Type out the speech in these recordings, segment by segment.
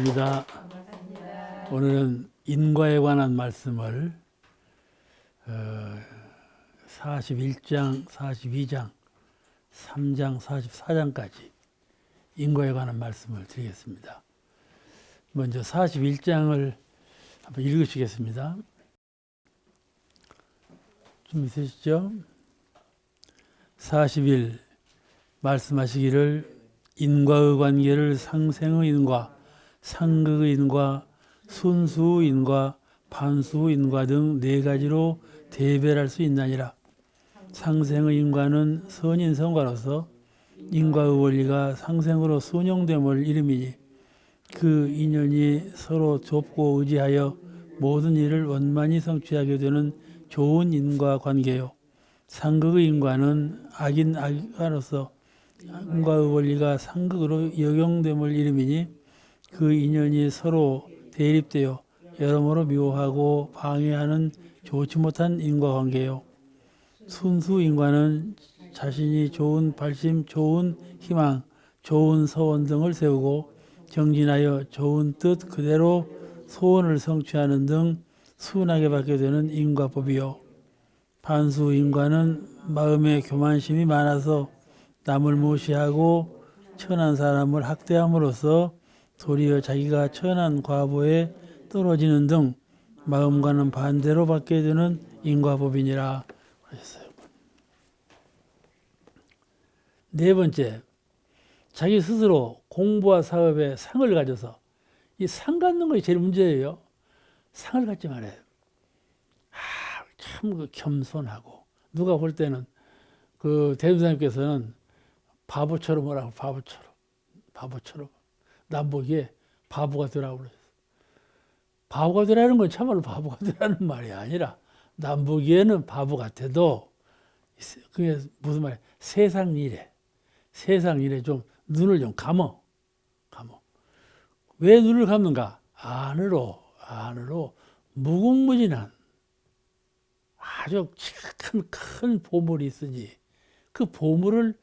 반갑습니다. 오늘은 인과에 관한 말씀을 41장, 42장, 3장, 44장까지 인과에 관한 말씀을 드리겠습니다. 먼저 41장을 한번 읽으시겠습니다. 준비되시죠? 40일 말씀하시기를 인과의 관계를 상생의 인과, 상극의 인과, 순수의 인과, 반수의 인과 등 네 가지로 대별할 수 있나니라. 상생의 인과는 선인 성과로서 인과의 원리가 상생으로 순용됨을 이름이니 그 인연이 서로 좁고 의지하여 모든 일을 원만히 성취하게 되는 좋은 인과 관계요. 상극의 인과는 악인 악가로서 인과의 원리가 상극으로 역용됨을 이름이니 그 인연이 서로 대립되어 여러모로 묘하고 방해하는 좋지 못한 인과관계요. 순수 인과는 자신이 좋은 발심, 좋은 희망, 좋은 소원 등을 세우고 정진하여 좋은 뜻 그대로 소원을 성취하는 등 순하게 받게 되는 인과법이요. 반수 인과는 마음에 교만심이 많아서 남을 무시하고 천한 사람을 학대함으로써 도리어 자기가 천한 과보에 떨어지는 등 마음과는 반대로 받게 되는 인과법이니라 그랬어요. 네 번째, 자기 스스로 공부와 사업에 상을 가져서 이 상 갖는 것이 제일 문제예요. 상을 갖지 말아요. 참 겸손하고 누가 볼 때는 그 대도사님께서는 바보처럼 오라고 바보처럼 남 보기에 바보가 되라고 그랬어요. 바보가 되라는 건 참말로 바보가 되라는 말이 아니라 남 보기에는 바보 같아도 그게 무슨 말이야? 세상 일에 좀 눈을 좀 감어. 왜 눈을 감는가? 안으로 무궁무진한 아주 큰 보물이 있으니 그 보물을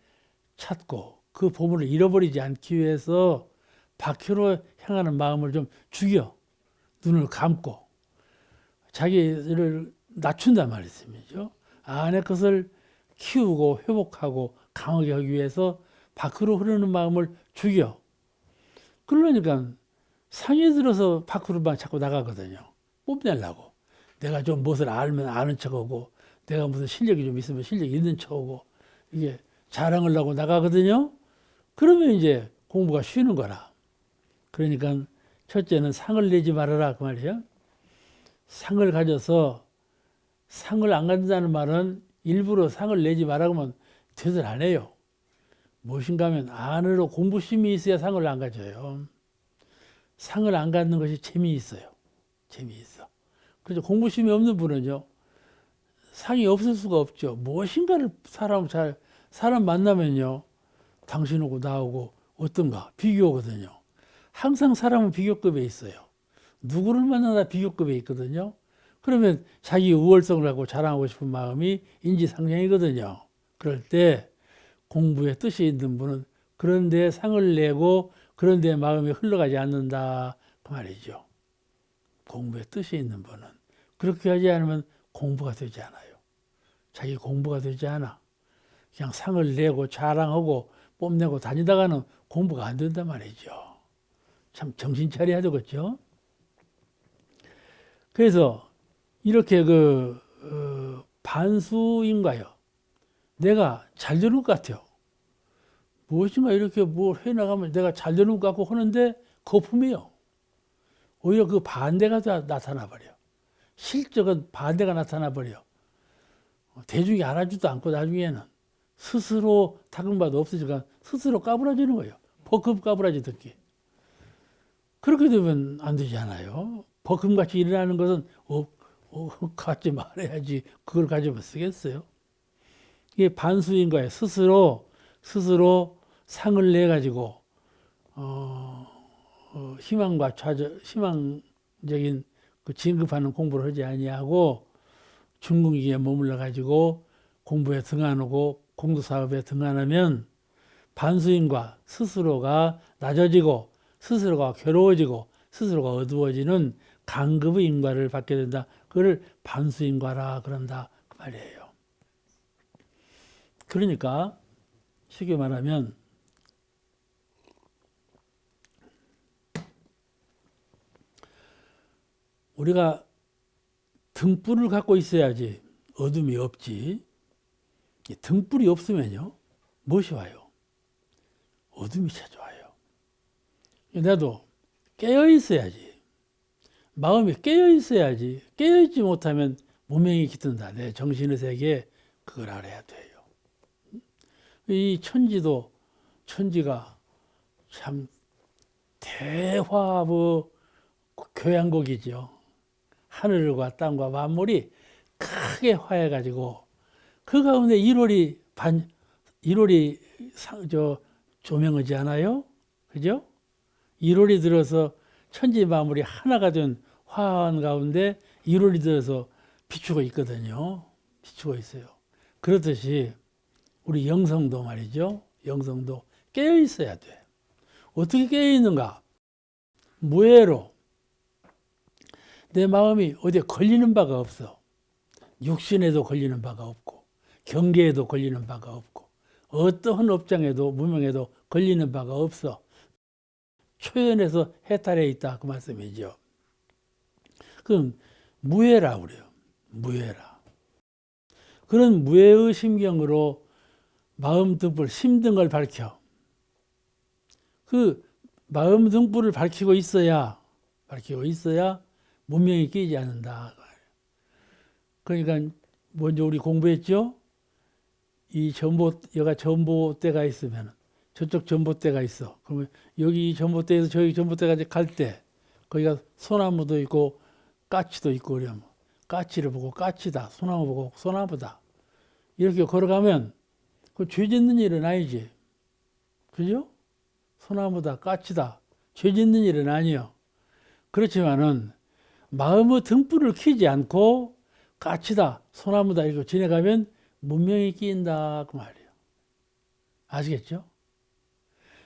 찾고 그 보물을 잃어버리지 않기 위해서 밖으로 향하는 마음을 좀 죽여 눈을 감고 자기를 낮춘단 말이죠. 안의 것을 키우고 회복하고 강하게 하기 위해서 밖으로 흐르는 마음을 죽여. 그러니까 상이 들어서 밖으로만 자꾸 나가거든요. 뽐내려고. 내가 좀 무엇을 알면 아는 척하고 내가 무슨 실력이 좀 있으면 실력이 있는 척하고 이게 자랑을 하고 나가거든요. 그러면 이제 공부가 쉬는 거라. 그러니까 첫째는 상을 내지 말아라 그 말이에요. 상을 가져서 상을 안 가진다는 말은 일부러 상을 내지 말라고 하면 되들 안 해요. 무엇인가 하면 안으로 공부심이 있어야 상을 안 가져요. 상을 안 갖는 것이 재미있어요. 재미있어. 그래서 공부심이 없는 분은요. 상이 없을 수가 없죠. 무엇인가를 사람 만나면요. 당신하고 나하고 어떤가 비교거든요. 항상 사람은 비교급에 있어요. 누구를 만나나 비교급에 있거든요. 그러면 자기 우월성을 갖고 자랑하고 싶은 마음이 인지상정이거든요. 그럴 때 공부에 뜻이 있는 분은 그런 데 상을 내고 그런 데 마음이 흘러가지 않는다 그 말이죠. 공부에 뜻이 있는 분은 그렇게 하지 않으면 공부가 되지 않아요. 자기 공부가 되지 않아. 그냥 상을 내고 자랑하고 뽐내고 다니다가는 공부가 안 된단 말이죠. 참 정신 차려야 되겠죠. 그래서 이렇게 반수인가요? 내가 잘 되는 것 같아요. 무엇인가 이렇게 뭘 해나가면 내가 잘 되는 것 같고 하는데 거품이요. 오히려 그 반대가 나타나 버려. 실적은 반대가 나타나 버려. 대중이 알아주지도 않고 나중에는 스스로 닦음바도 없으니까 스스로 까불어지는 거예요. 버금 까불어지듯이. 그렇게 되면 안 되잖아요. 버금같이 일어나는 것은 갖지 말아야지. 그걸 가지고 쓰겠어요. 이게 반수인 거예요. 스스로 상을 내 가지고 희망적인 그 진급하는 공부를 하지 아니하고 중궁기에 머물러 가지고 공부에 등한하고 공도사업에 등한하면 반수인과 스스로가 낮아지고 스스로가 괴로워지고 스스로가 어두워지는 강급의 인과를 받게 된다. 그걸 반수인과라 그런다 그 말이에요. 그러니까 쉽게 말하면 우리가 등불을 갖고 있어야지 어둠이 없지. 등불이 없으면요 무엇이 와요? 어둠이 찾아와요. 나도 깨어 있어야지. 마음이 깨어 있어야지. 깨어 있지 못하면 무명이 깃든다. 내 정신의 세계에 그걸 알아야 돼요. 이 천지가 참 대화의 교향곡이죠. 하늘과 땅과 만물이 크게 화해가지고 그 가운데 1월이 조명하지 않아요? 그죠? 1월이 들어서 천지 만물이 하나가 된 화한 가운데 1월이 들어서 비추고 있거든요. 비추고 있어요. 그렇듯이 우리 영성도 말이죠. 영성도 깨어 있어야 돼. 어떻게 깨어 있는가? 무예로. 내 마음이 어디에 걸리는 바가 없어. 육신에도 걸리는 바가 없고 경계에도 걸리는 바가 없고 어떠한 업장에도 무명에도 걸리는 바가 없어. 초연해서 해탈해 있다 그 말씀이죠. 그럼 무예라 그래요. 무예라. 그런 무예의 심경으로 마음 등불 심등을 밝혀. 그 마음 등불을 밝히고 있어야 문명이 끼지 않는다. 그러니까 먼저 우리 공부했죠. 이 여가 전봇대가 있으면 저쪽 전봇대가 있어. 그러면 여기 전봇대에서 저기 전봇대까지 갈 때 거기가 소나무도 있고 까치도 있고 그러면 까치를 보고 까치다. 소나무 보고 소나무다. 이렇게 걸어가면 그 죄 짓는 일은 아니지. 그죠? 소나무다, 까치다. 죄 짓는 일은 아니요. 그렇지만은 마음의 등불을 켜지 않고 까치다, 소나무다 이렇게 지내가면 문명이 끼인다 그 말이에요. 아시겠죠?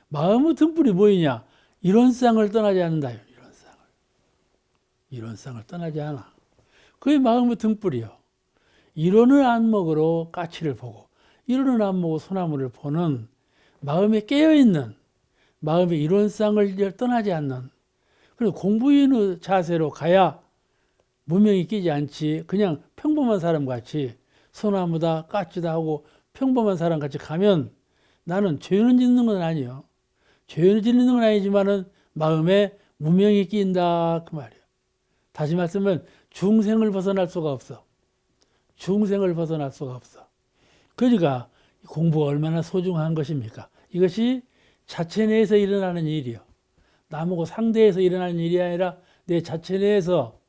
마음의 등불이 뭐이냐? 이론상을 떠나지 않는다. 이론상을 떠나지 않아. 그게 마음의 등불이요. 이론을 안목으로 까치를 보고 이론을 안목으로 소나무를 보는 마음에 깨어있는 마음의 이론상을 떠나지 않는 그리고 공부인의 자세로 가야 문명이 끼지 않지. 그냥 평범한 사람 같이 소나무다 까치다 하고 평범한 사람 같이 가면 나는 죄는 짓는 건 아니에요. 죄는 짓는 건 아니지만은 마음에 문명이 끼인다 그 말이에요. 다시 말씀은 중생을 벗어날 수가 없어. 중생을 벗어날 수가 없어. 그러니까 공부가 얼마나 소중한 것입니까? 이것이 자체 내에서 일어나는 일이요. 남하고 상대에서 일어나는 일이 아니라 내 자체 내에서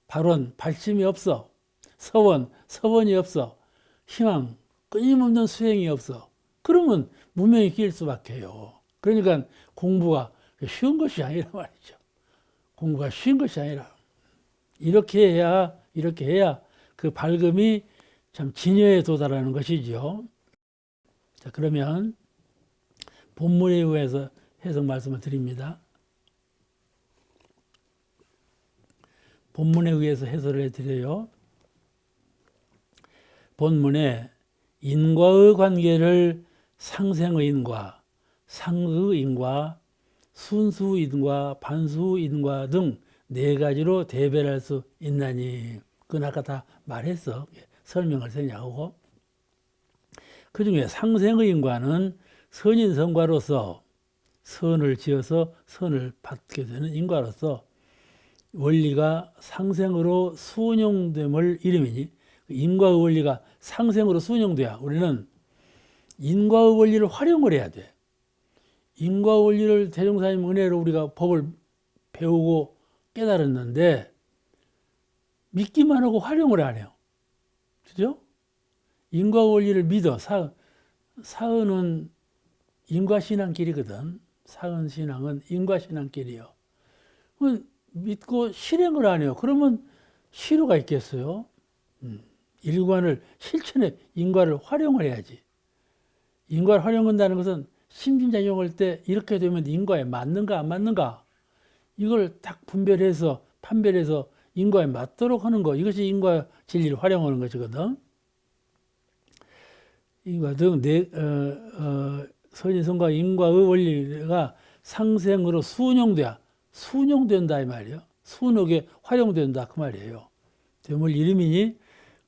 발원, 발심이 없어. 서원이 없어. 희망, 끊임없는 수행이 없어. 그러면 무명이 끼일 수밖에요. 그러니까 공부가 쉬운 것이 아니라 말이죠. 공부가 쉬운 것이 아니라 이렇게 해야 그 밝음이 참 진여에 도달하는 것이죠. 자, 그러면 본문에 의해서 해석 말씀을 드립니다. 본문에 의해서 해설을 해드려요. 본문에 인과의 관계를 상생의 인과, 상의 인과, 순수 인과, 반수 인과 등 네 가지로 대별할 수 있나니 그건 아까 다 말했어. 설명을 생략하고 그 중에 상생의 인과는 선인 성과로서 선을 지어서 선을 받게 되는 인과로서 원리가 상생으로 순용됨을 이름이니 인과의 원리가 상생으로 순용돼야 우리는 인과의 원리를 활용을 해야 돼. 인과의 원리를 대종사님 은혜로 우리가 법을 배우고 깨달았는데 믿기만 하고 활용을 안 해요. 그죠? 인과의 원리를 믿어. 사은은 인과신앙길이거든. 사은신앙은 인과신앙길이요. 믿고 실행을 안 해요. 그러면 실효가 있겠어요? 일관을 실천해 인과를 활용을 해야지. 인과를 활용한다는 것은 심진작용할 때 이렇게 되면 인과에 맞는가 안 맞는가 이걸 딱 분별해서 판별해서 인과에 맞도록 하는 거 이것이 인과 진리를 활용하는 것이거든. 인과 등 선인성과 인과의 원리가 상생으로 순용된다 이 말이에요. 순하게 활용된다 그 말이에요. 되물 이름이니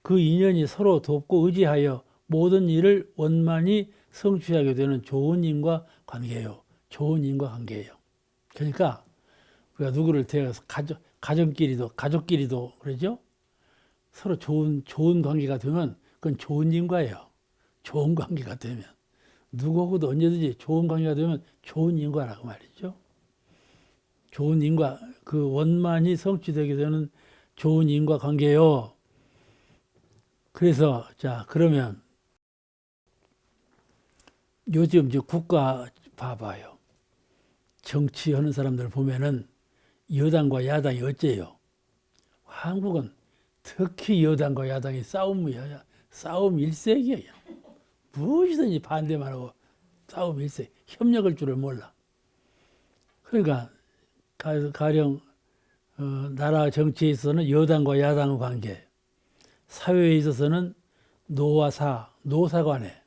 그 인연이 서로 돕고 의지하여 모든 일을 원만히 성취하게 되는 좋은 인과 관계예요. 좋은 인과 관계예요. 그러니까 우리가 누구를 대해서 가족끼리도 그러죠. 서로 좋은 관계가 되면 그건 좋은 인과예요. 좋은 관계가 되면 누구하고도 언제든지 좋은 관계가 되면 좋은 인과라고 말이죠. 좋은 인과 그 원만히 성취되게 되는 좋은 인과 관계요. 그래서 자 그러면 요즘 이제 국가 봐봐요. 정치하는 사람들 보면은 여당과 야당이 어째요? 한국은 특히 여당과 야당이 싸움 일색이에요. 무엇이든지 반대만 하고 싸움 일색. 협력할 줄을 몰라. 그러니까 가령 나라 정치에 있어서는 여당과 야당의 관계, 사회에 있어서는 노사 간에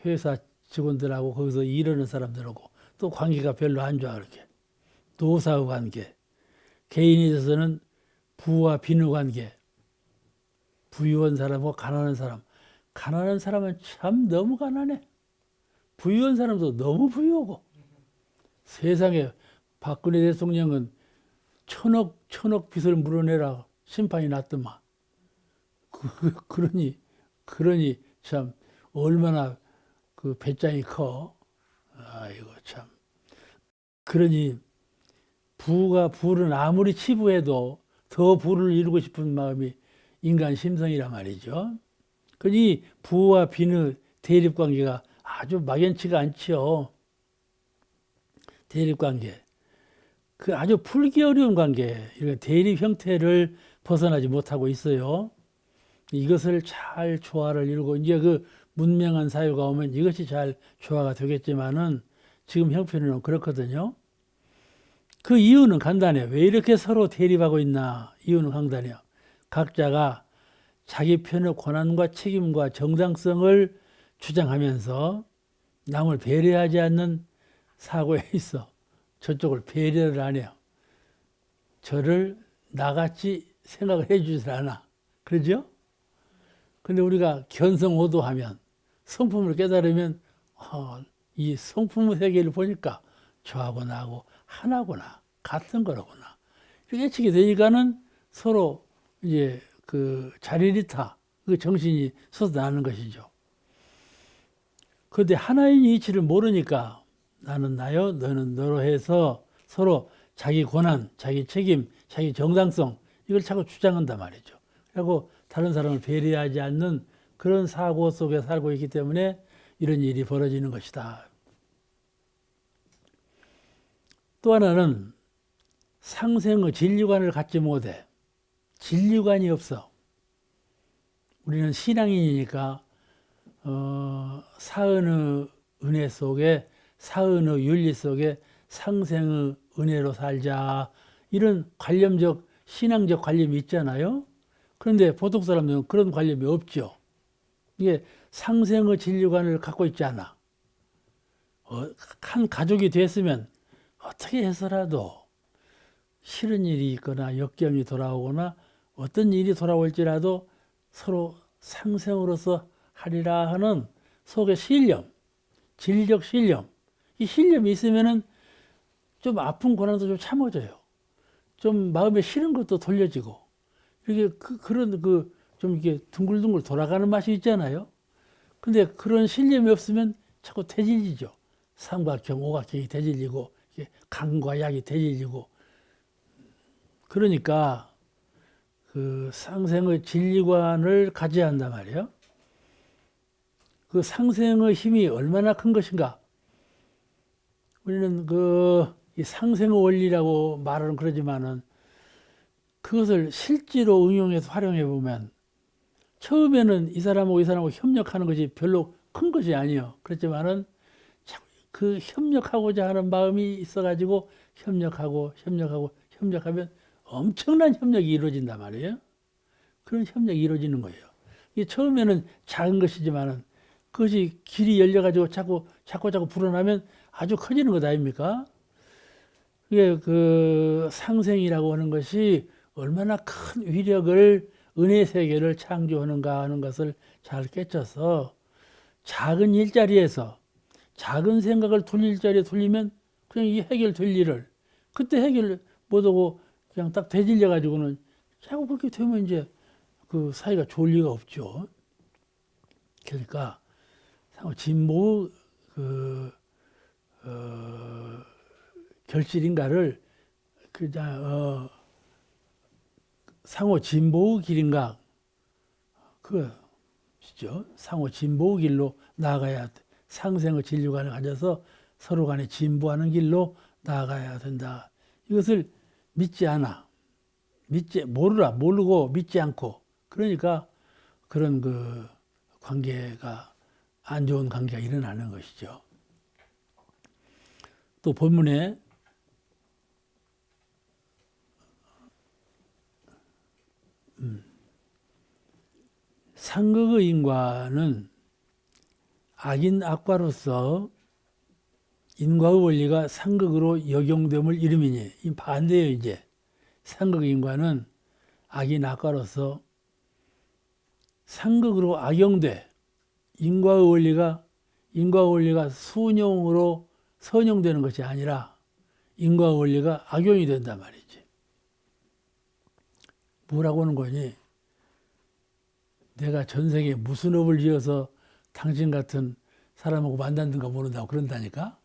회사 직원들하고 거기서 일하는 사람들하고 또 관계가 별로 안 좋아 그렇게. 노사의 관계, 개인에 있어서는 부와 빈의 관계, 부유한 사람과 가난한 사람은 참 너무 가난해. 부유한 사람도 너무 부유하고. 세상에 박근혜 대통령은 천억 빚을 물어내라 심판이 났더만. 그러니 참 얼마나 그 배짱이 커. 아이고 참. 그러니 부는 아무리 치부해도 더 부를 이루고 싶은 마음이 인간 심성이란 말이죠. 그러니 부와 빈의 대립관계가 아주 막연치가 않죠. 대립관계. 그 아주 풀기 어려운 관계. 이런 대립 형태를 벗어나지 못하고 있어요. 이것을 잘 조화를 이루고 이제 그 문명한 사회가 오면 이것이 잘 조화가 되겠지만은 지금 형편은 그렇거든요. 그 이유는 간단해요. 왜 이렇게 서로 대립하고 있나? 이유는 간단해요. 각자가 자기 편의 권한과 책임과 정당성을 주장하면서 남을 배려하지 않는 사고에 있어 저쪽을 배려를 안 해요. 저를 나같이 생각을 해주질 않아. 그러죠? 근데 우리가 견성오도하면 성품을 깨달으면 이 성품의 세계를 보니까 저하고 나하고 하나구나, 같은 거라구나. 이렇게 예측이 되니까는 서로 이제 그 자리리타, 그 정신이 솟아나는 것이죠. 그런데 하나인 이치를 모르니까 나는 나요, 너는 너로 해서 서로 자기 권한, 자기 책임, 자기 정당성 이걸 자꾸 주장한단 말이죠. 그리고 다른 사람을 배려하지 않는 그런 사고 속에 살고 있기 때문에 이런 일이 벌어지는 것이다. 또 하나는 상생의 진리관을 갖지 못해. 진리관이 없어. 우리는 신앙인이니까 사은의 은혜 속에 사은의 윤리 속에 상생의 은혜로 살자. 이런 관념적 신앙적 관념이 있잖아요. 그런데 보통 사람들은 그런 관념이 없죠. 이게 상생의 진리관을 갖고 있지 않아. 한 가족이 됐으면 어떻게 해서라도 싫은 일이 있거나 역경이 돌아오거나 어떤 일이 돌아올지라도 서로 상생으로서 하리라 하는 속의 신념, 진리적 신념. 이 신념이 있으면은 좀 아픈 고난도 좀 참아져요. 좀 마음에 싫은 것도 돌려지고. 이렇게 그런 좀 이렇게 둥글둥글 돌아가는 맛이 있잖아요. 근데 그런 신념이 없으면 자꾸 대질리죠. 삼각형, 오각형이 대질리고, 강과 약이 대질리고. 그러니까 그 상생의 진리관을 가져야 한단 말이에요. 그 상생의 힘이 얼마나 큰 것인가. 우리는 이 상생의 원리라고 말은 그러지만은 그것을 실제로 응용해서 활용해 보면 처음에는 이 사람하고 협력하는 것이 별로 큰 것이 아니에요. 그렇지만은 그 협력하고자 하는 마음이 있어가지고 협력하면 엄청난 협력이 이루어진단 말이에요. 그런 협력이 이루어지는 거예요. 이게 처음에는 작은 것이지만은 그것이 길이 열려가지고 자꾸 불어나면 아주 커지는 것 아닙니까? 이게 그 상생이라고 하는 것이 얼마나 큰 위력을 은혜 세계를 창조하는가 하는 것을 잘 깨쳐서 작은 일자리에서 작은 생각을 돌릴 자리에 돌리면 그냥 이 해결될 일을 그때 해결 못하고 그냥 딱 되질려 가지고는 자꾸 그렇게 되면 이제 그 사이가 좋을 리가 없죠. 그러니까 진보 그 결실인가를 그냥 상호 진보의 길인가 그죠. 상호 진보의 길로 나아가야 돼. 상생의 진료관을 가져서 서로 간에 진보하는 길로 나아가야 된다. 이것을 믿지 않아. 모르고 믿지 않고. 그러니까 그런 그 관계가 안 좋은 관계가 일어나는 것이죠. 또 본문에 상극의 인과는 악인 악과로서 인과의 원리가 상극으로 역용됨을 이름이니 이 반대예요. 이제 상극의 인과는 악인 악과로서 상극으로 악용돼 인과의 원리가 순용으로 선용되는 것이 아니라 인과의 원리가 악용이 된단 말이지. 뭐라고 하는 거니? 내가 전생에 무슨 업을 지어서 당신 같은 사람하고 만났는가 모른다고 그런다니까?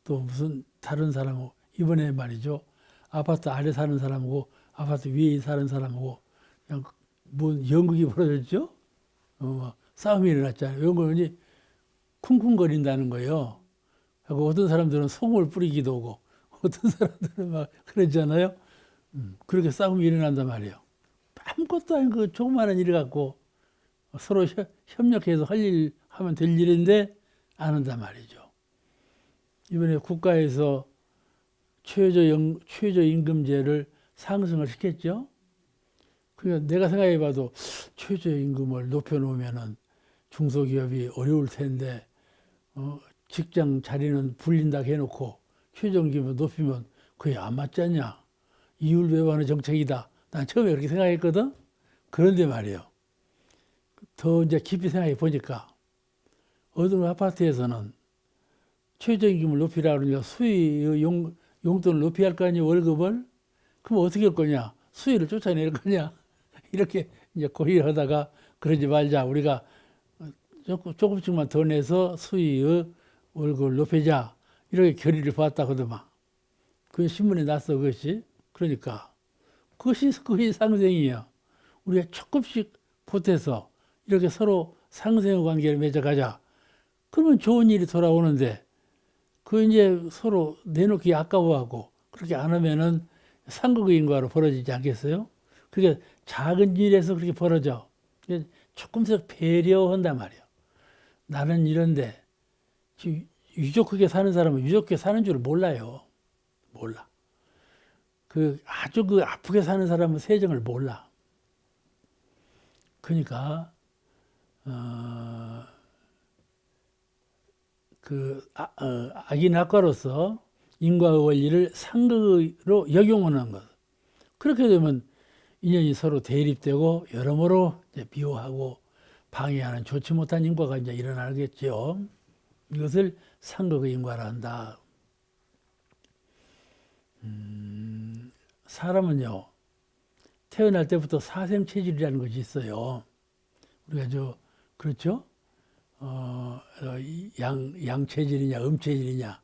또 무슨 다른 사람하고 이번에 말이죠. 아파트 아래 사는 사람하고 아파트 위에 사는 사람하고 그냥 뭐 연극이 벌어졌죠? 싸움이 일어났잖아요. 연극이 쿵쿵거린다는 거예요. 하고 어떤 사람들은 소금을 뿌리기도 하고 어떤 사람들은 막 그러잖아요. 그렇게 싸움이 일어난단 말이에요. 아무것도 아닌 그 조그마한 일 갖고 서로 협력해서 할 일 하면 될 일인데 안 한단 말이죠. 이번에 국가에서 최저임금제를 상승을 시켰죠. 그러니까 내가 생각해봐도 최저임금을 높여놓으면은 중소기업이 어려울 텐데 직장 자리는 불린다 해놓고 최저임금을 높이면 그게 안 맞지 않냐. 이율배반의 정책이다. 난 처음에 그렇게 생각했거든. 그런데 말이에요. 더 이제 깊이 생각해 보니까 어떤 아파트에서는 최저임금을 높이라 그러니까 수의 용돈을 높여야 할 거 아니에요, 월급을. 그럼 어떻게 할 거냐? 수의를 쫓아낼 거냐? 이렇게 이제 고민을 하다가 그러지 말자. 우리가 조금씩만 더 내서 수의의 월급을 높이자. 이렇게 결의를 보았다거든요. 그게 신문에 났어, 그것이. 그러니까 그것이 상생이에요. 우리가 조금씩 보태서 이렇게 서로 상생의 관계를 맺어가자. 그러면 좋은 일이 돌아오는데 그 이제 서로 내놓기 아까워하고 그렇게 안 하면은 상극의 인과로 벌어지지 않겠어요? 그게 작은 일에서 그렇게 벌어져. 조금씩 배려한단 말이에요. 나는 이런데 유족하게 사는 사람은 유족하게 사는 줄 몰라요. 몰라. 아주 아프게 사는 사람은 세정을 몰라. 그러니까 악인 악과로서 인과의 원리를 상극으로 역용하는 것. 그렇게 되면 인연이 서로 대립되고 여러모로 비호하고 방해하는 좋지 못한 인과가 이제 일어나겠죠. 이것을 상극의 인과라 한다. 사람은요, 태어날 때부터 사생체질이라는 것이 있어요. 우리가 그렇죠? 양체질이냐, 음체질이냐,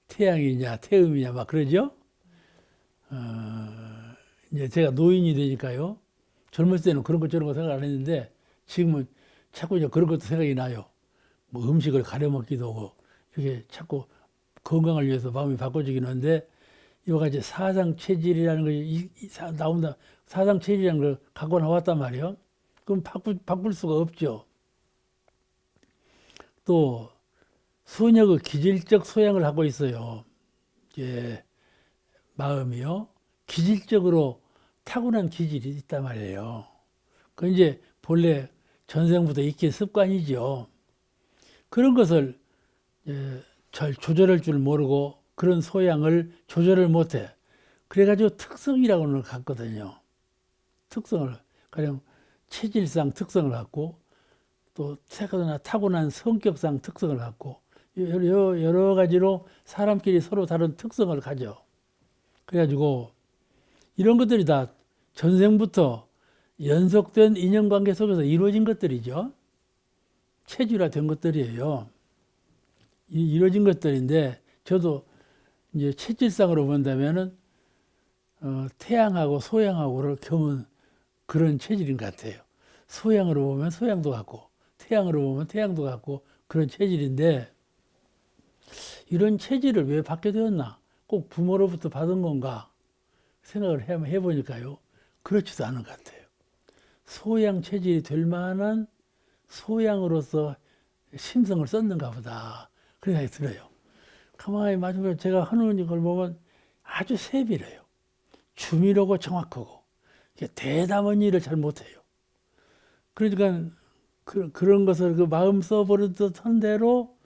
태양이냐, 태음이냐, 막 그러죠? 이제 제가 노인이 되니까요. 젊을 때는 그런 것 저런 거 생각 안 했는데 지금은 자꾸 이제 그런 것도 생각이 나요. 뭐 음식을 가려 먹기도 하고 이렇게 자꾸 건강을 위해서 마음이 바꿔지긴 하는데 이와 같이 사상 체질이라는 것이 나온다. 사상 체질이라는 걸 갖고 나왔단 말이에요. 그럼 바꿀 수가 없죠. 또 소녀의 기질적 소양을 하고 있어요. 예, 마음이요. 기질적으로 타고난 기질이 있단 말이에요. 그 이제 본래 전생부터 익힌 습관이죠. 그런 것을 잘 조절할 줄 모르고 그런 소양을 조절을 못해. 그래가지고 특성이라고는 갖거든요. 특성을 가령 체질상 특성을 갖고 또 타고난 성격상 특성을 갖고 여러 가지로 사람끼리 서로 다른 특성을 가져. 그래가지고 이런 것들이 다 전생부터 연속된 인연관계 속에서 이루어진 것들이죠. 체질화된 것들이에요. 이루어진 것들인데 저도 이제 체질상으로 본다면은 태양하고 소양하고를 겸은 그런 체질인 것 같아요. 소양으로 보면 소양도 같고 태양으로 보면 태양도 같고 그런 체질인데 이런 체질을 왜 받게 되었나? 꼭 부모로부터 받은 건가? 생각을 해보니까요. 그렇지도 않은 것 같아요. 소양 체질이 될 만한 소양으로서 심성을 썼는가 보다. 그런 생각이 들어요. 가만히 맞으면 제가 하는 걸 보면 아주 세밀해요. 주밀하고 정확하고 대담한 일을 잘 못해요. 그러니까 그런 것을 그 마음 써버릇한 대로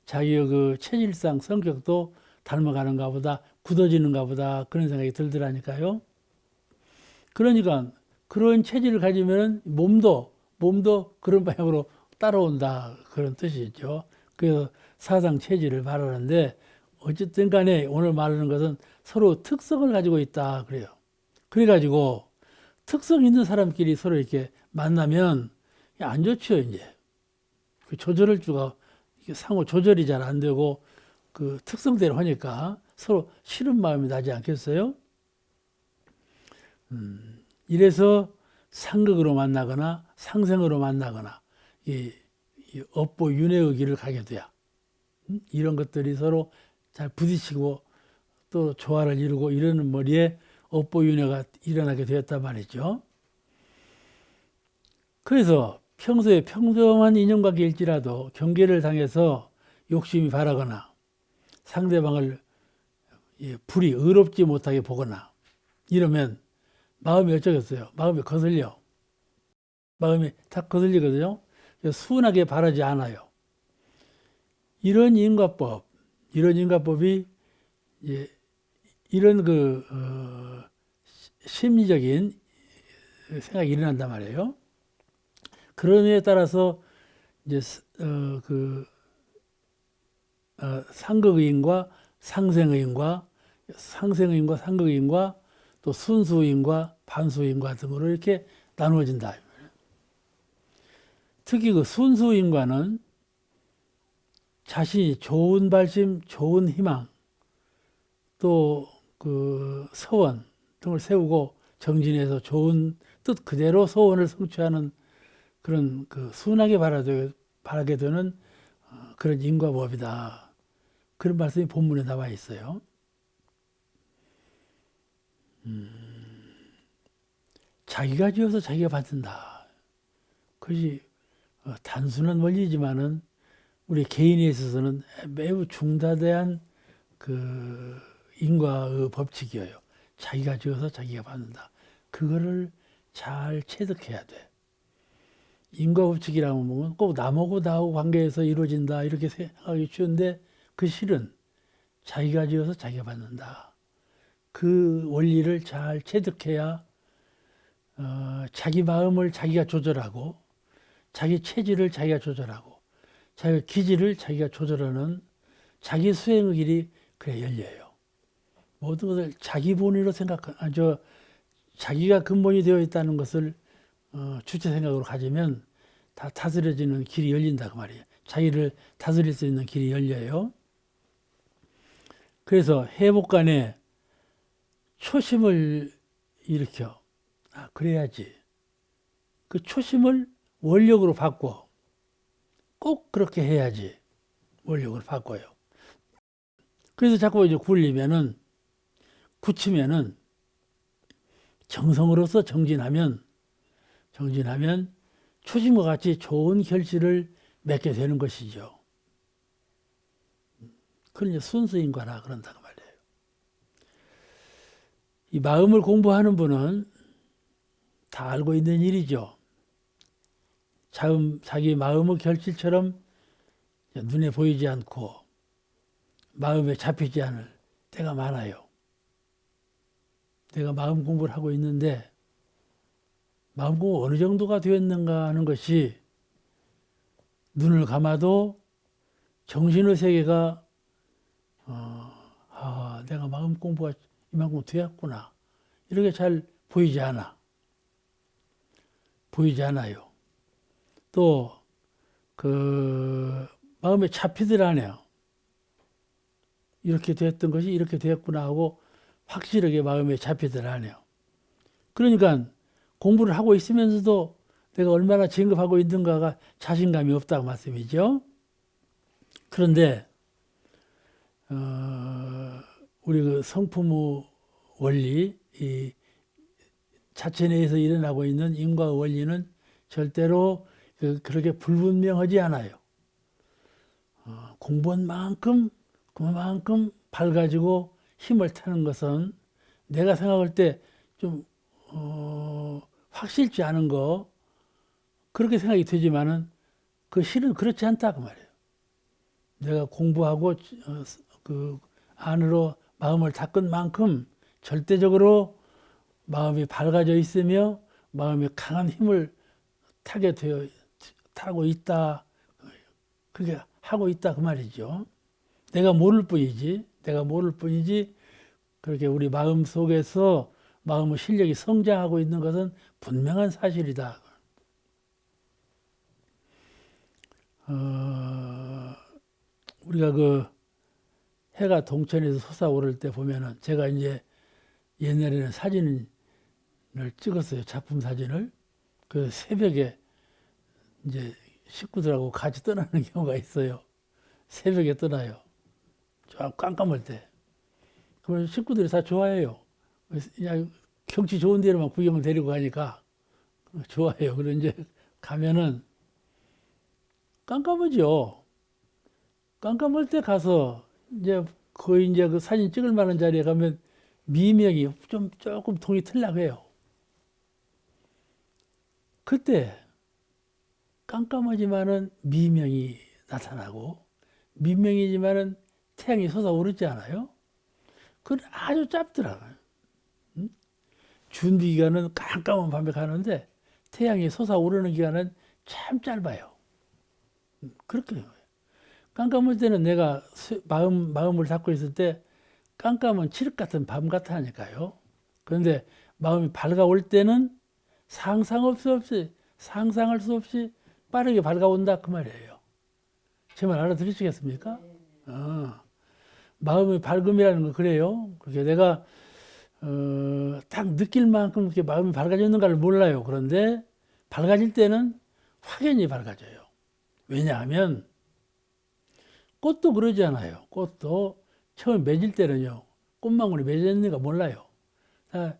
자기의 그 체질상 성격도 닮아가는가 보다, 굳어지는가 보다 그런 생각이 들더라니까요. 그러니까 그런 체질을 가지면 몸도 그런 방향으로 따라온다 그런 뜻이죠. 그래서 사상 체질을 말하는데 어쨌든 간에 오늘 말하는 것은 서로 특성을 가지고 있다 그래요. 그래가지고 특성 있는 사람끼리 서로 이렇게 만나면 안 좋죠 이제. 그 조절할 수가 상호 조절이 잘 안 되고 그 특성대로 하니까 서로 싫은 마음이 나지 않겠어요? 이래서 상극으로 만나거나 상생으로 만나거나 이 업보 윤회의 길을 가게 돼야 이런 것들이 서로 잘 부딪히고 또 조화를 이루고 이러는 머리에 업보 윤회가 일어나게 되었단 말이죠. 그래서 평소에 평범한 인연관계일지라도 경계를 당해서 욕심이 바라거나 상대방을 불이 의롭지 못하게 보거나 이러면 마음이 어쩌겠어요? 마음이 거슬려. 마음이 다 거슬리거든요. 순하게 바라지 않아요. 이런 인과법이 이런 심리적인 생각이 일어난단 말이에요. 그런 에 따라서 이제 상극의인과 상생의인과 상극의인과 또 순수의인과 반수의인과 등으로 이렇게 나누어진다. 특히 그 순수의인과는 자신이 좋은 발심, 좋은 희망, 또 그 서원 등을 세우고 정진해서 좋은 뜻 그대로 소원을 성취하는 그런 그 순하게 바라게 되는 그런 인과법이다. 그런 말씀이 본문에 나와 있어요. 자기가 지어서 자기가 받는다. 그것이 단순한 원리지만은 우리 개인에 있어서는 매우 중다대한 그 인과의 법칙이에요. 자기가 지어서 자기가 받는다. 그거를 잘 체득해야 돼. 인과법칙이라고 보면 꼭 남하고 나하고 관계에서 이루어진다 이렇게 생각하기 쉬운데 그 실은 자기가 지어서 자기가 받는다. 그 원리를 잘 체득해야 자기 마음을 자기가 조절하고 자기 체질을 자기가 조절하고 자기 기질을 자기가 조절하는 자기 수행의 길이 그래 열려요. 모든 것을 자기 본위로 자기가 근본이 되어 있다는 것을 주체 생각으로 가지면 다 다스려지는 길이 열린다 그 말이에요. 자기를 다스릴 수 있는 길이 열려요. 그래서 해복간에 초심을 일으켜 그래야지. 그 초심을 원력으로 바꿔. 꼭 그렇게 해야지. 원력을 바꿔요. 그래서 자꾸 이제 굳히면은 정성으로서 정진하면 초심과 같이 좋은 결실을 맺게 되는 것이죠. 그걸 이제 순수인과라 그런다고 말이에요. 이 마음을 공부하는 분은 다 알고 있는 일이죠. 자기 마음의 결실처럼 눈에 보이지 않고 마음에 잡히지 않을 때가 많아요. 내가 마음 공부를 하고 있는데 마음 공부 어느 정도가 되었는가 하는 것이 눈을 감아도 정신의 세계가 내가 마음 공부가 이만큼 되었구나 이렇게 잘 보이지 않아요. 또 그 마음에 잡히질 않아요. 이렇게 됐던 것이 이렇게 되었구나 하고 확실하게 마음에 잡히질 않아요. 그러니까 공부를 하고 있으면서도 내가 얼마나 진급하고 있는가가 자신감이 없다고 말씀이죠. 그런데 우리 그 성품의 원리, 이 자체 내에서 일어나고 있는 인과의 원리는 절대로 그렇게 불분명하지 않아요. 공부한 만큼 그만큼 밝아지고 힘을 타는 것은 내가 생각할 때 좀 확실치 않은 거 그렇게 생각이 되지만은 그 실은 그렇지 않다 그 말이에요. 내가 공부하고 그 안으로 마음을 닦은 만큼 절대적으로 마음이 밝아져 있으며 마음이 강한 힘을 타고 있다. 그렇게 하고 있다 그 말이죠. 내가 모를 뿐이지 그렇게 우리 마음 속에서 마음의 실력이 성장하고 있는 것은 분명한 사실이다. 우리가 그 해가 동천에서 솟아오를 때 보면은 제가 이제 옛날에는 사진을 찍었어요. 작품 사진을. 그 새벽에 이제 식구들하고 같이 떠나는 경우가 있어요. 새벽에 떠나요. 좀 깜깜할 때. 그러면 식구들이 다 좋아해요. 그냥 경치 좋은 데로만 구경을 데리고 가니까 좋아해요. 그리고 이제 가면은 깜깜하죠. 깜깜할 때 가서 이제 거의 이제 그 사진 찍을 만한 자리에 가면 미명이 조금 통이 틀려고 해요. 그때 깜깜하지만은 미명이 나타나고 민명이지만은 태양이 솟아오르지 않아요? 그건 아주 짧더라고요. 준비 기간은 깜깜한 밤에 가는데 태양이 솟아오르는 기간은 참 짧아요. 그렇게 돼요. 깜깜할 때는 내가 마음을 닫고 있을 때 깜깜한 칠흑 같은 밤 같다니까요. 그런데 마음이 밝아올 때는 상상할 수 없이 빠르게 밝아온다 그 말이에요. 제 말 알아들으시겠습니까? 마음의 밝음이라는 건 그래요. 그렇게 내가 딱 느낄 만큼 그렇게 마음이 밝아졌는가를 몰라요. 그런데 밝아질 때는 확연히 밝아져요. 왜냐하면 꽃도 그러지 않아요. 꽃도 처음 맺을 때는요. 꽃망울이 맺었는가 몰라요. 다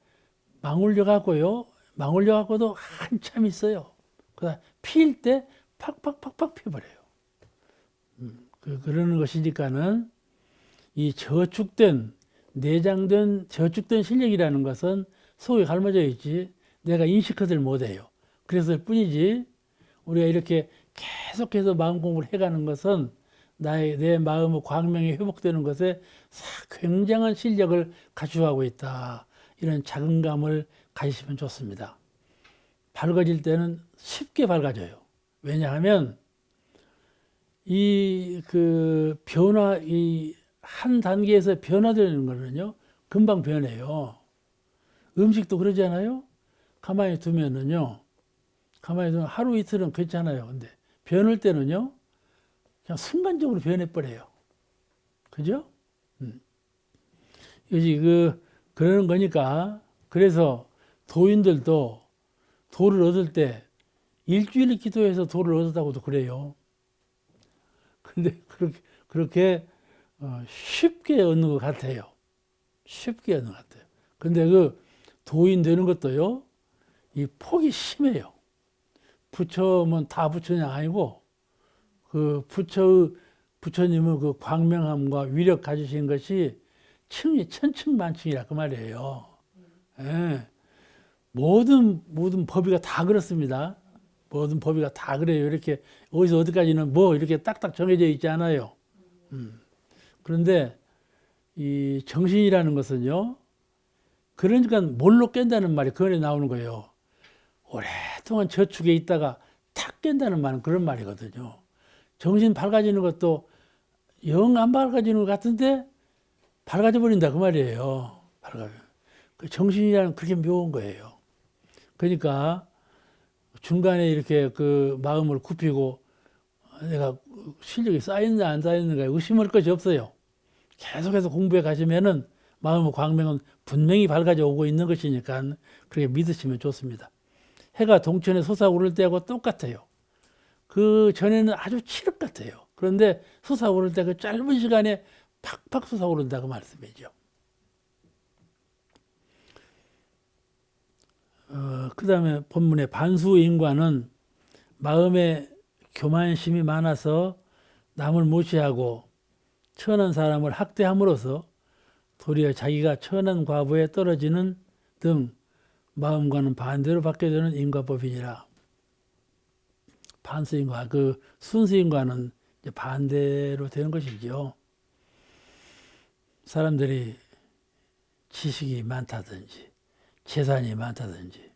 망울려 갖고도 한참 있어요. 그다음 필 때 팍팍팍팍 피버려요. 그러는 것이니까는 이 내장된 저축된 실력이라는 것은 속에 갈라져 있지 내가 인식하지 못해요. 그랬을 뿐이지 우리가 이렇게 계속해서 마음 공부를 해가는 것은 내 마음의 광명이 회복되는 것에 굉장한 실력을 갖추고 있다. 이런 자긍감을 가지시면 좋습니다. 밝아질 때는 쉽게 밝아져요. 왜냐하면 이 한 단계에서 변화되는 거는요, 금방 변해요. 음식도 그러지 않아요? 가만히 두면 하루 이틀은 괜찮아요. 근데 변할 때는요, 그냥 순간적으로 변해버려요. 그죠? 이것이 그러는 거니까, 그래서 도인들도 도를 얻을 때 일주일 기도해서 도를 얻었다고도 그래요. 근데 그렇게 쉽게 얻는 것 같아요. 쉽게 얻는 것 같아요. 근데 도인 되는 것도요, 이 폭이 심해요. 부처면 다 부처냐 아니고, 부처의 부처님은 그 광명함과 위력 가지신 것이 층이 천층만층이라 그 말이에요. 예. 모든 법이가 다 그렇습니다. 모든 법이가 다 그래요. 이렇게 어디서 어디까지는 뭐 이렇게 딱딱 정해져 있지 않아요. 그런데 이 정신이라는 것은요. 그러니까 뭘로 깬다는 말이 그 안에 나오는 거예요. 오랫동안 저축에 있다가 탁 깬다는 말은 그런 말이거든요. 정신 밝아지는 것도 영 안 밝아지는 것 같은데 밝아져 버린다 그 말이에요. 그 정신이라는 그렇게 묘한 거예요. 그러니까 중간에 이렇게 그 마음을 굽히고 내가 실력이 쌓였나 안 쌓였는가 의심할 것이 없어요. 계속해서 공부해 가시면은 마음의 광명은 분명히 밝아져 오고 있는 것이니까 그렇게 믿으시면 좋습니다. 해가 동천에 솟아오를 때하고 똑같아요. 그 전에는 아주 칠흑 같아요. 그런데 솟아오를 때 그 짧은 시간에 팍팍 솟아오른다고 말씀이죠. 그 다음에 본문의 반수인과는 마음에 교만심이 많아서 남을 무시하고 천한 사람을 학대함으로써 도리어 자기가 천한 과부에 떨어지는 등 마음과는 반대로 받게 되는 인과법이니라. 반수인과 그 순수인과는 이제 반대로 되는 것이죠. 사람들이 지식이 많다든지 재산이 많다든지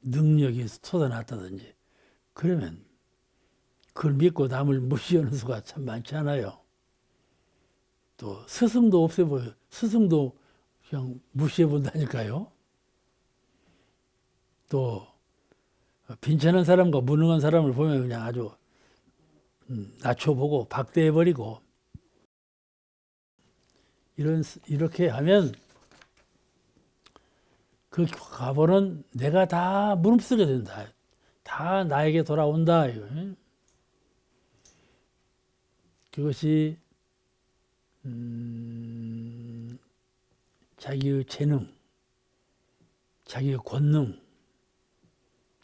능력이 솟아났다든지 그러면 그걸 믿고 남을 무시하는 수가 참 많지 않아요. 또 스승도 없애버려. 스승도 그냥 무시해 본다니까요. 또 빈천한 사람과 무능한 사람을 보면 그냥 아주 낮춰보고 박대해버리고 이렇게 하면 그 과보는 내가 다 무릅쓰게 된다. 다 나에게 돌아온다. 그것이 자기의 재능, 자기의 권능,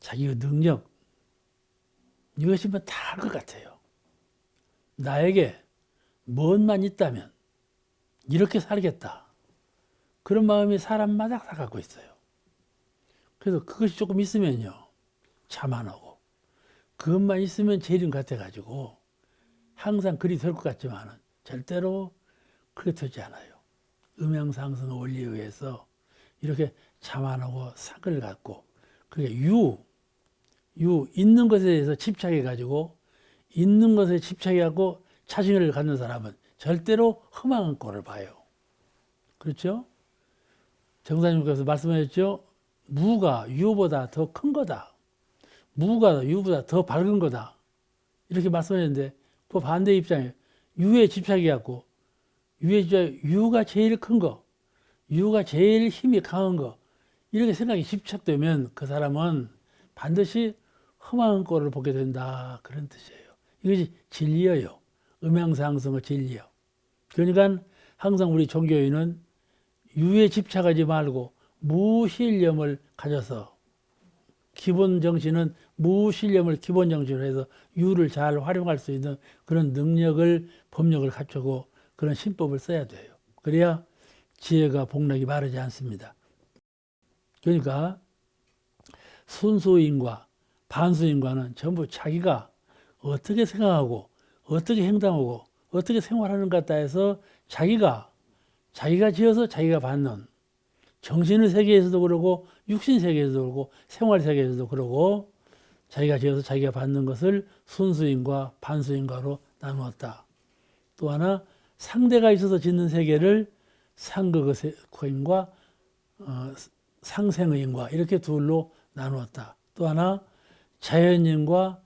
자기의 능력 이것이면 다 할 것 같아요. 나에게 뭔만 있다면 이렇게 살겠다. 그런 마음이 사람마다 다 갖고 있어요. 그래서 그것이 조금 있으면요. 자만하고 그것만 있으면 재림 같아가지고 항상 그리 될 것 같지만은 절대로 그렇게 되지 않아요. 음양상승의 원리에 의해서 이렇게 자만하고 상을 갖고 그게 있는 것에 대해서 집착해가지고 있는 것에 집착해갖고 자신을 갖는 사람은 절대로 허망한 꼴을 봐요. 그렇죠? 정사님께서 말씀하셨죠? 무가 유보다 더 큰 거다. 무가 유보다 더 밝은 거다. 이렇게 말씀하셨는데 그 반대 입장에 유에 집착해갖고 유가 제일 큰 거, 유가 제일 힘이 강한 거 이렇게 생각이 집착되면 그 사람은 반드시 험한 꼴을 보게 된다. 그런 뜻이에요. 이것이 진리예요. 음양상승의 진리요. 그러니까 항상 우리 종교인은 유에 집착하지 말고 무신념을 가져서 기본 정신은 무신념을 기본 정신으로 해서 유를 잘 활용할 수 있는 그런 능력을 법력을 갖추고 그런 신법을 써야 돼요. 그래야 지혜가 복락이 마르지 않습니다. 그러니까 순수인과 반수인과는 전부 자기가 어떻게 생각하고 어떻게 행동하고 어떻게 생활하는 것 같다 해서 자기가 지어서 자기가 받는 정신의 세계에서도 그러고 육신 세계에서도 그러고 생활 세계에서도 그러고 자기가 지어서 자기가 받는 것을 순수인과 반수인과로 나누었다. 또 하나 상대가 있어서 짓는 세계를 상극의인과 상생의인과 이렇게 둘로 나누었다. 또 하나 자연인과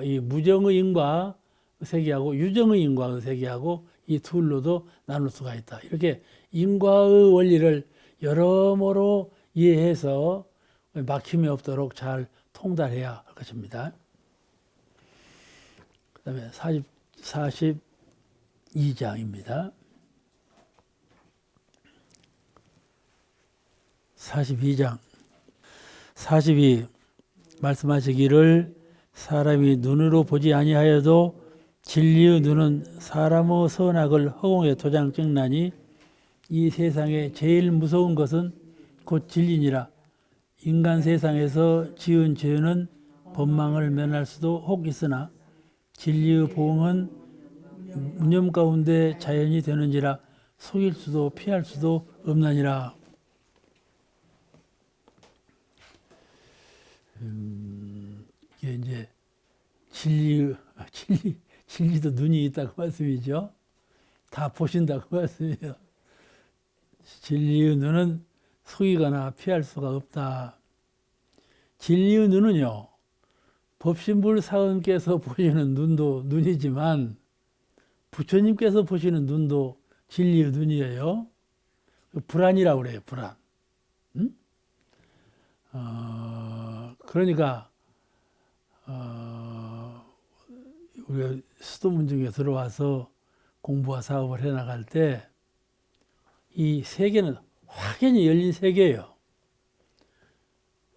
이 무정의인과 세계하고 유정의인과 세계하고 이 둘로도 나눌 수가 있다. 이렇게 인과의 원리를 여러모로 이해해서 막힘이 없도록 잘 통달해야 할 것입니다. 그 다음에 42장입니다. 42장 42 말씀하시기를 사람이 눈으로 보지 아니하여도 진리의 눈은 사람의 선악을 허공에 도장 찍나니 이 세상에 제일 무서운 것은 곧 진리니라. 인간 세상에서 지은 죄는 법망을 면할 수도 혹 있으나 진리의 보응은 무념 가운데 자연이 되는지라 속일 수도 피할 수도 없나니라. 이게 이제 진리도 눈이 있다고 말씀이죠. 다 보신다고 말씀이에요. 진리의 눈은 속이거나 피할 수가 없다. 진리의 눈은요, 법신불 사원께서 보시는 눈도 눈이지만 부처님께서 보시는 눈도 진리의 눈이에요. 불안이라고 그래요, 불안. 응? 그러니까 우리가 수도문중에 들어와서 공부와 사업을 해나갈 때 이 세계는 확연히 열린 세계예요.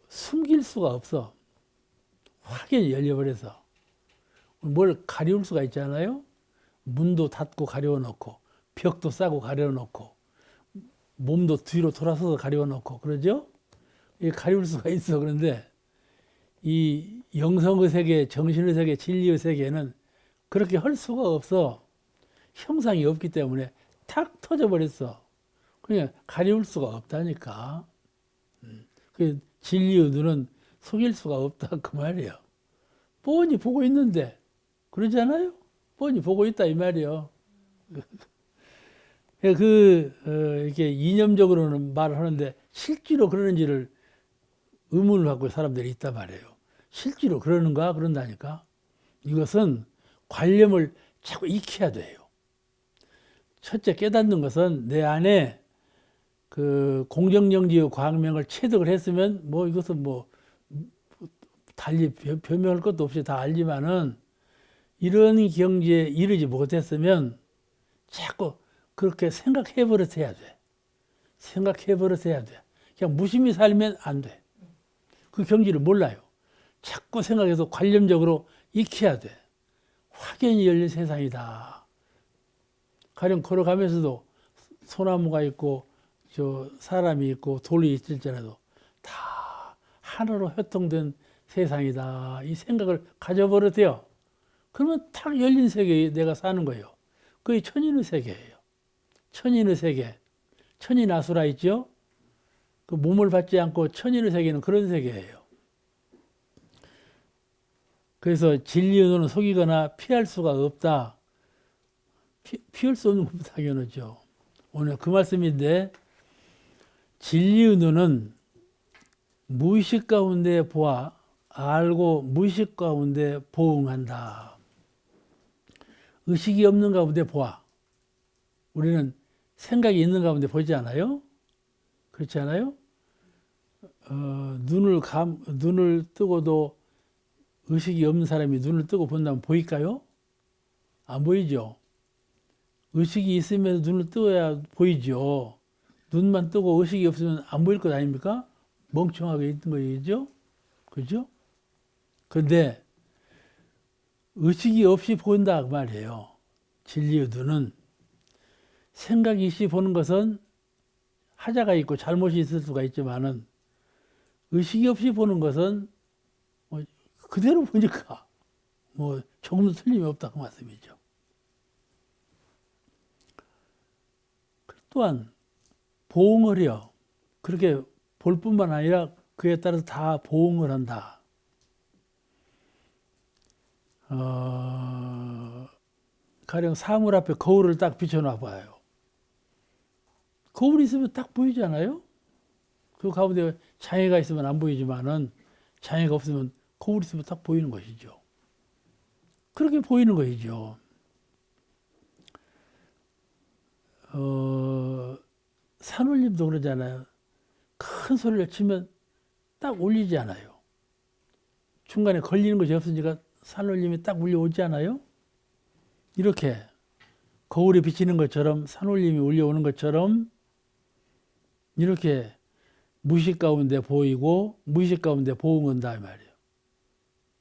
숨길 수가 없어. 확연히 열려버려서. 뭘 가려울 수가 있잖아요. 문도 닫고 가려놓고 벽도 싸고 가려놓고 몸도 뒤로 돌아서서 가려놓고 그러죠. 가려울 수가 있어. 그런데 이 영성의 세계, 정신의 세계, 진리의 세계는 그렇게 할 수가 없어. 형상이 없기 때문에 탁 터져버렸어. 그냥 가려울 수가 없다니까. 그 진리의 눈은 속일 수가 없다 그 말이에요. 뻔히 보고 있는데 그러잖아요. 뻔히 보고 있다 이 말이에요. 이렇게 이념적으로는 말을 하는데 실제로 그러는지를 의문을 갖고 사람들이 있단 말이에요. 실제로 그러는가? 그런다니까. 이것은 관념을 자꾸 익혀야 돼요. 첫째 깨닫는 것은 내 안에 그 공정정지의 광명을 체득을 했으면 뭐 이것은 뭐 달리 변명할 것도 없이 다 알지만은 이런 경지에 이르지 못했으면 자꾸 그렇게 생각해 버릇해야 돼. 생각해 버릇해야 돼. 그냥 무심히 살면 안 돼. 그 경지를 몰라요. 자꾸 생각해서 관념적으로 익혀야 돼. 확연히 열린 세상이다. 가령 걸어가면서도 소나무가 있고 저 사람이 있고 돌이 있을지라도 다 하나로 협동된 세상이다. 이 생각을 가져버려도요. 그러면 탁 열린 세계에 내가 사는 거예요. 그게 천인의 세계예요. 천인의 세계. 천인아수라 있죠? 그 몸을 받지 않고 천인의 세계는 그런 세계예요. 그래서 진리의 눈은 속이거나 피할 수가 없다. 피할 수 없는 것도 당연하죠. 오늘 그 말씀인데 진리의 눈은 무의식 가운데 보아 알고 무의식 가운데 보응한다. 의식이 없는 가운데 보아. 우리는 생각이 있는 가운데 보지 않아요? 그렇지 않아요? 눈을 뜨고도 의식이 없는 사람이 눈을 뜨고 본다면 보일까요? 안 보이죠? 의식이 있으면서 눈을 뜨어야 보이죠. 눈만 뜨고 의식이 없으면 안 보일 것 아닙니까? 멍청하게 있는 거죠. 그죠? 근데 의식이 없이 본다 그 말이에요. 진리의 눈은 생각이 없이 보는 것은 하자가 있고 잘못이 있을 수가 있지만은 의식이 없이 보는 것은 뭐 그대로 보니까 뭐 조금도 틀림이 없다 그 말씀이죠. 또한 보응을 해요. 그렇게 볼 뿐만 아니라 그에 따라서 다 보응을 한다. 가령 사물 앞에 거울을 딱 비춰놔 봐요. 거울이 있으면 딱 보이잖아요. 그 가운데 장애가 있으면 안 보이지만은 장애가 없으면 거울이 있으면 딱 보이는 것이죠. 그렇게 보이는 것이죠. 산울림도 그러잖아요. 큰 소리를 치면 딱 울리지 않아요. 중간에 걸리는 것이 없으니까 산울림이 딱 울려오지 않아요? 이렇게 거울에 비치는 것처럼 산울림이 울려오는 것처럼 이렇게 무의식 가운데 보이고 무의식 가운데 보응한다 이 말이에요.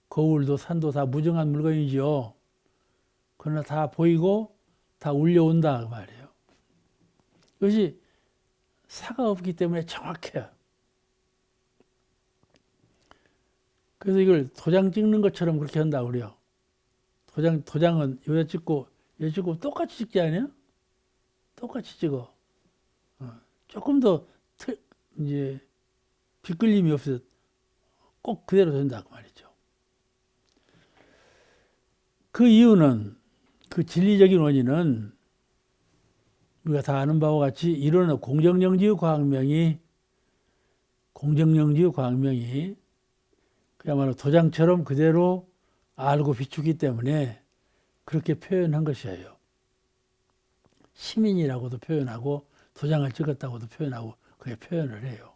거울도 산도 다 무정한 물건이죠. 그러나 다 보이고 다 울려온다 그 말이에요. 이것이 사가 없기 때문에 정확해요. 그래서 이걸 도장 찍는 것처럼 그렇게 한다고 그래요. 도장은 여기다 찍고 여기 찍고 똑같이 찍지 않아요? 똑같이 찍어. 조금 더 이제 빗끌림이 없어서 꼭 그대로 된다 그 말이죠. 그 이유는 그 진리적인 원인은 우리가 다 아는 바와 같이 이론의 공정영지의 과학명이 그야말로 도장처럼 그대로 알고 비추기 때문에 그렇게 표현한 것이에요. 시민이라고도 표현하고 도장을 찍었다고도 표현하고 그렇게 표현을 해요.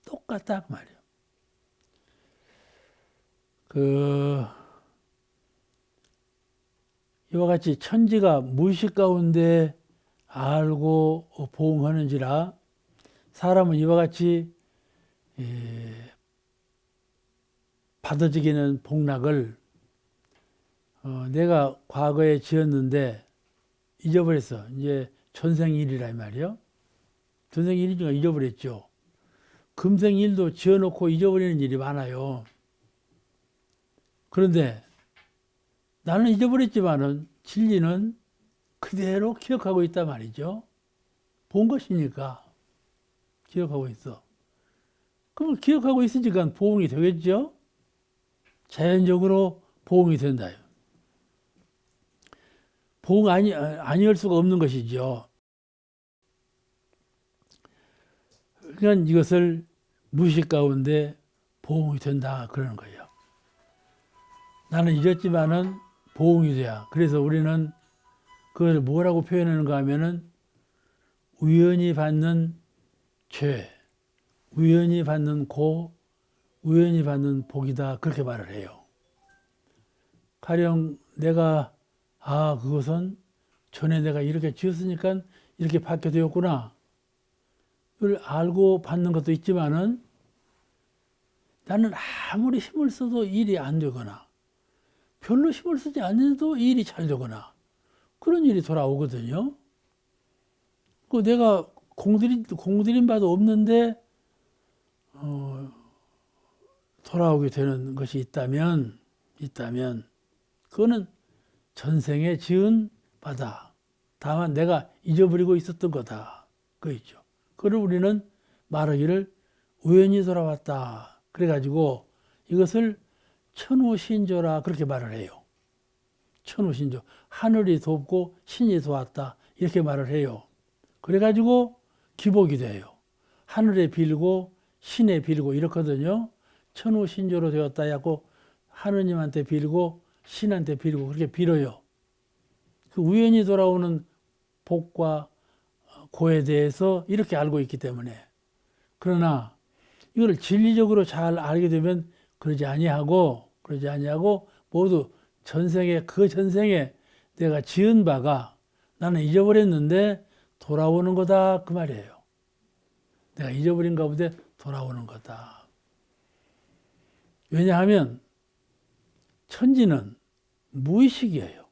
똑같다 그 말이에요. 이와 같이 천지가 무의식 가운데 알고 보응하는지라 사람은 이와 같이 받아지기는 복락을 내가 과거에 지었는데 잊어버렸어. 이제 전생일이라 이 말이요. 전생일이니까 잊어버렸죠. 금생일도 지어놓고 잊어버리는 일이 많아요. 그런데 나는 잊어버렸지만은 진리는 그대로 기억하고 있단 말이죠. 본 것이니까 기억하고 있어. 그럼 기억하고 있으니까 보응이 되겠죠? 자연적으로 보응이 된다요. 보응 아니할 수가 없는 것이죠. 그러니까 이것을 무의식 가운데 보응이 된다 그러는 거예요. 나는 잊었지만은 보응이 돼야. 그래서 우리는 그걸 뭐라고 표현하는가 하면은 우연히 받는 죄, 우연히 받는 고, 우연히 받는 복이다 그렇게 말을 해요. 가령 내가 그것은 전에 내가 이렇게 지었으니까 이렇게 받게 되었구나. 이걸 알고 받는 것도 있지만은 나는 아무리 힘을 써도 일이 안 되거나 별로 힘을 쓰지 않는데도 일이 잘 되거나 그런 일이 돌아오거든요. 그 내가 공들인 바도 없는데 돌아오게 되는 것이 있다면 그거는 전생에 지은 바다. 다만 내가 잊어버리고 있었던 거다. 그거 있죠. 그걸 우리는 말하기를 우연히 돌아왔다. 그래가지고 이것을 천우신조라 그렇게 말을 해요. 천우신조. 하늘이 돕고 신이 도왔다. 이렇게 말을 해요. 그래가지고 기복이 돼요. 하늘에 빌고 신에 빌고 이렇거든요. 천우신조로 되었다 하고 하느님한테 빌고 신한테 빌고 그렇게 빌어요. 그 우연히 돌아오는 복과 고에 대해서 이렇게 알고 있기 때문에. 그러나 이걸 진리적으로 잘 알게 되면 그러지 아니하고 모두 그 전생에 내가 지은 바가 나는 잊어버렸는데 돌아오는 거다 그 말이에요. 내가 잊어버린 가운데 돌아오는 거다. 왜냐하면 천지는 무의식이에요.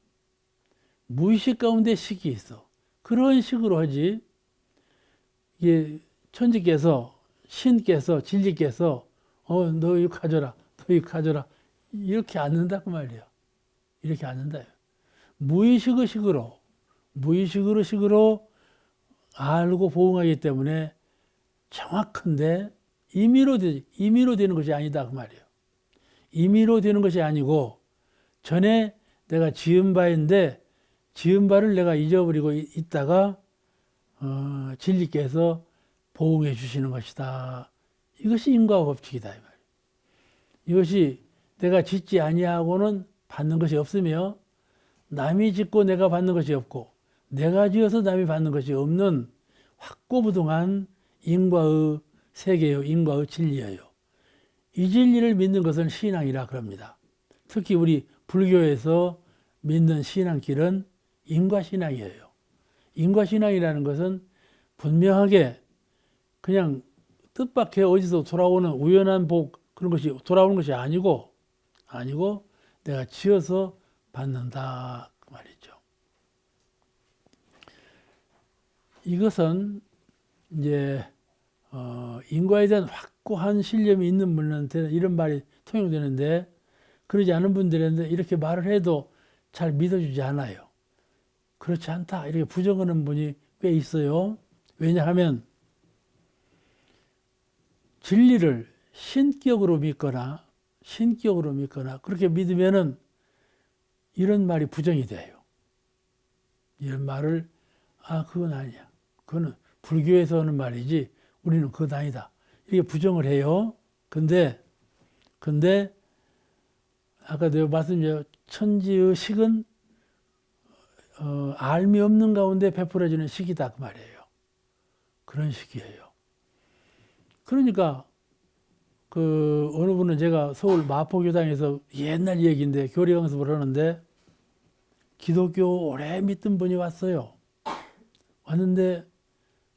무의식 가운데 식이 있어. 그런 식으로 하지. 이게 천지께서 신께서 진리께서 너 이거 가져라. 너 이거 가져라. 이렇게 않는다 그 말이에요. 이렇게 않는다. 무의식으로 알고 보응하기 때문에 정확한데 임의로 되는 것이 아니다 그 말이에요. 임의로 되는 것이 아니고 전에 내가 지은 바인데 지은 바를 내가 잊어버리고 있다가 진리께서 보응해 주시는 것이다. 이것이 인과 법칙이다 이 말이에요. 이것이 내가 짓지 아니하고는 받는 것이 없으며 남이 짓고 내가 받는 것이 없고 내가 지어서 남이 받는 것이 없는 확고부동한 인과의 세계요, 인과의 진리예요. 이 진리를 믿는 것은 신앙이라 그럽니다. 특히 우리 불교에서 믿는 신앙길은 인과신앙이에요. 인과신앙이라는 것은 분명하게 그냥 뜻밖의 어디서 돌아오는 우연한 복 그런 것이 돌아오는 것이 아니고 내가 지어서 받는다 그 말이죠. 이것은 이제 인과에 대한 확고한 신념이 있는 분한테는 이런 말이 통용되는데, 그러지 않은 분들한테 이렇게 말을 해도 잘 믿어주지 않아요. 그렇지 않다 이렇게 부정하는 분이 꽤 있어요. 왜냐하면 진리를 신격으로 믿거나 그렇게 믿으면은 이런 말이 부정이 돼요. 이런 말을 그건 아니야. 그거는 불교에서 하는 말이지 우리는 그건 아니다. 이렇게 부정을 해요. 근데 아까 내가 말씀드린 천지의 식은 알미 없는 가운데 베풀어지는 식이다 그 말이에요. 그런 식이에요. 그러니까 어느 분은 제가 서울 마포교당에서 옛날 얘기인데 교리 강습을 하는데 기독교 오래 믿던 분이 왔는데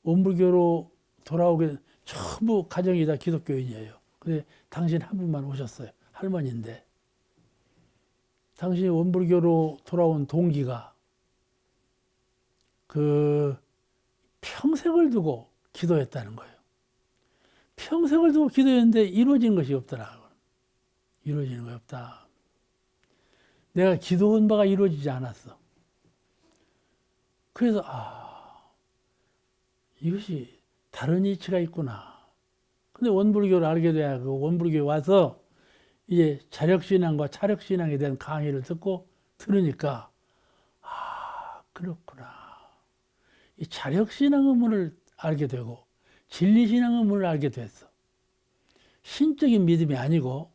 원불교로 돌아오게 전부 가정이 다 기독교인이에요. 근데 당신 한 분만 오셨어요. 할머니인데 당신이 원불교로 돌아온 동기가 평생을 두고 기도했다는 거예요. 평생을 두고 기도했는데 이루어진 것이 없더라. 이루어지는 거 없다. 내가 기도한 바가 이루어지지 않았어. 그래서 이것이 다른 이치가 있구나. 근데 원불교를 알게 돼야 그 원불교에 와서 이제 자력신앙과 차력신앙에 대한 강의를 들으니까 그렇구나. 이 자력신앙의 문을 알게 되고 진리신앙의 문을 알게 됐어. 신적인 믿음이 아니고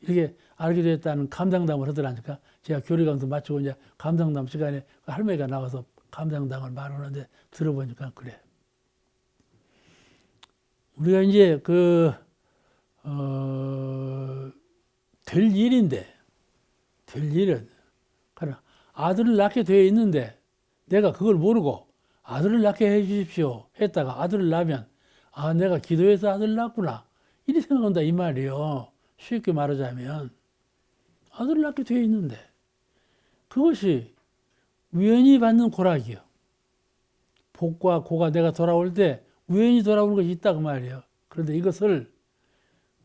이렇게 알게 됐다는 감상담을 하더라니까. 제가 교리 강도 마치고 이제 감상담 시간에 할머니가 나와서 감상담을 말하는데 들어보니까 그래. 우리가 이제 될 일은 아들을 낳게 되어 있는데 내가 그걸 모르고 아들을 낳게 해 주십시오 했다가 아들을 낳으면 내가 기도해서 아들을 낳았구나 이렇게 생각한다 이 말이에요. 쉽게 말하자면 아들을 낳게 되어 있는데 그것이 우연히 받는 고락이요. 복과 고가 내가 돌아올 때 우연히 돌아오는 것이 있다 그 말이에요. 그런데 이것을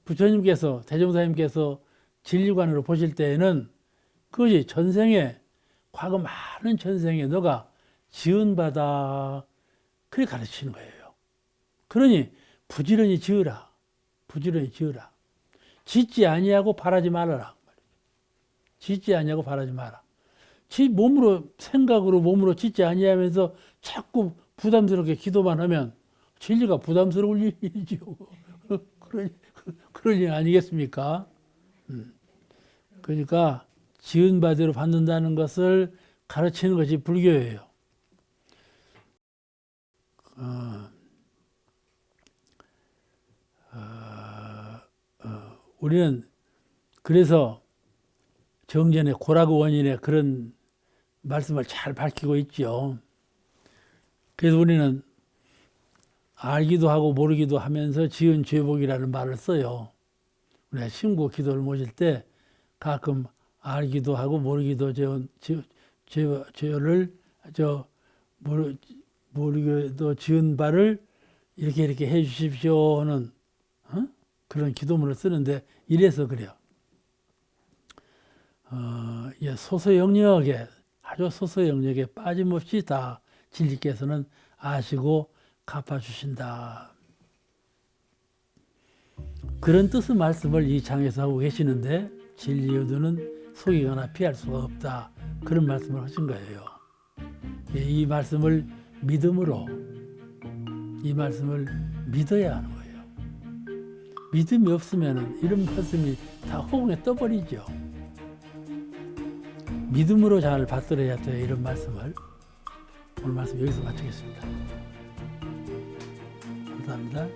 부처님께서 대종사님께서 진리관으로 보실 때에는 그것이 전생에 과거 많은 전생에 너가 지은바다 그렇게 가르치는 거예요. 그러니 부지런히 지으라. 짓지 아니하고 바라지 말아라. 짓지 아니하고 바라지 마라. 생각으로 몸으로 짓지 아니하면서 자꾸 부담스럽게 기도만 하면 진리가 부담스러울 일이지요. 그럴 일 아니겠습니까? 그러니까 지은 바대로 받는다는 것을 가르치는 것이 불교예요. 우리는 그래서 정전의 고락의 원인의 그런 말씀을 잘 밝히고 있죠. 그래서 우리는 알기도 하고 모르기도 하면서 지은 죄복이라는 말을 써요. 우리가 신고 기도를 모실 때 가끔 알기도 하고 모르기도 죄를 모르기도 지은 바를 이렇게 해 주십시오 하는 그런 기도문을 쓰는데 이래서 그래요. 소소영역에 아주 소소영역에 빠짐없이 다 진리께서는 아시고 갚아주신다. 그런 뜻의 말씀을 이 장에서 하고 계시는데 진리의도는 속이거나 피할 수가 없다. 그런 말씀을 하신 거예요. 이 말씀을 믿음으로 이 말씀을 믿어야 하는 거예요. 믿음이 없으면 이런 말씀이 다 허공에 떠버리죠. 믿음으로 잘 받들어야 돼요. 이런 말씀을. 오늘 말씀 여기서 마치겠습니다. 감사합니다.